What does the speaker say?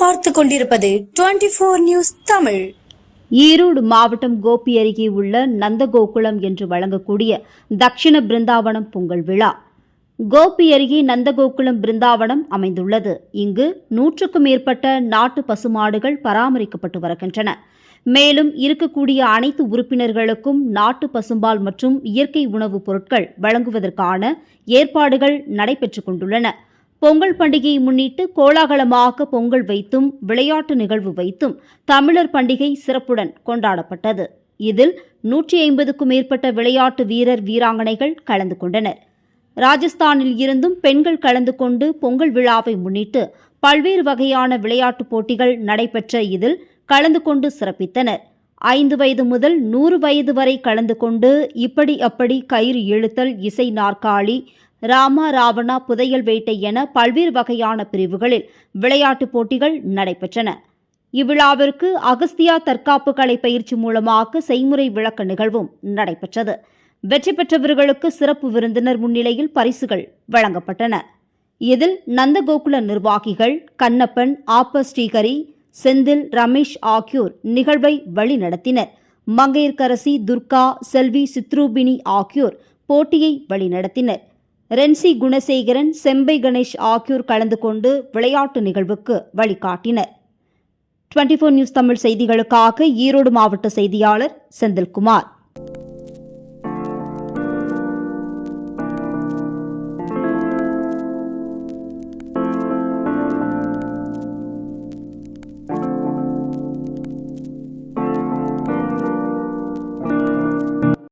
பார்த்துக் கொண்டிருப்பது 24 நியூஸ் தமிழ். ஈரோடு மாவட்டம் கோபி அருகே உள்ள நந்தகோகுலம் என்று வழங்கக்கூடிய தக்ஷிண பிருந்தாவனம் பொங்கல் விழா. கோபி அருகே நந்தகோகுலம் பிருந்தாவனம் அமைந்துள்ளது. இங்கு 100க்கும் மேற்பட்ட நாட்டு பசுமாடுகள் பராமரிக்கப்பட்டு வருகின்றன. மேலும் இருக்கக்கூடிய அனைத்து உறுப்பினர்களுக்கும் நாட்டு பசும்பால் மற்றும் இயற்கை உணவுப் பொருட்கள் வழங்குவதற்கான ஏற்பாடுகள் நடைபெற்றுக் கொண்டுள்ளன. பொங்கல் பண்டிகையை முன்னிட்டு கோலாகலமாக பொங்கல் வைத்தும் விளையாட்டு நிகழ்வு வைத்தும் தமிழர் பண்டிகை சிறப்புடன் கொண்டாடப்பட்டது. இதில் 150க்கும் மேற்பட்ட விளையாட்டு வீரர் வீராங்கனைகள் கலந்து கொண்டனர். ராஜஸ்தானில் இருந்தும் பெண்கள் கலந்து கொண்டு பொங்கல் விழாவை முன்னிட்டு பல்வேறு வகையான விளையாட்டுப் போட்டிகள் நடைபெற்ற இதில் கலந்து கொண்டு சிறப்பித்தனர். 5 வயது முதல் 100 வயது வரை கலந்து கொண்டு இப்படி அப்படி கயிறு இழுத்தல், இசை நாற்காலி, ராமா ராவணா, புதையல் வேட்டை என பல்வேறு வகையான பிரிவுகளில் விளையாட்டுப் போட்டிகள் நடைபெற்றன. இவ்விழாவிற்கு அகஸ்தியா தற்காப்பு கலை பயிற்சி மூலமாக செய்முறை விளக்க நிகழ்வும் நடைபெற்றது. வெற்றி பெற்றவர்களுக்கு சிறப்பு விருந்தினர் முன்னிலையில் பரிசுகள் வழங்கப்பட்டன. இதில் நந்தகோகுல நிர்வாகிகள் கண்ணப்பன், ஆப்ப ஸ்ரீஹரி, செந்தில், ரமேஷ் ஆகியோர் நிகழ்வை வழிநடத்தினர். மங்கையர்கரசி, துர்கா, செல்வி, சித்ரூபினி ஆகியோர் போட்டியை வழிநடத்தினர். ரென்சி குணசேகரன், செம்பை கணேஷ் ஆகியோர் கலந்து கொண்டு விளையாட்டு நிகழ்வுக்கு வழிகாட்டினர். 24 நியூஸ் தமிழ் செய்திகளுக்காக ஈரோடு மாவட்ட செய்தியாளர் செந்தில்குமார்.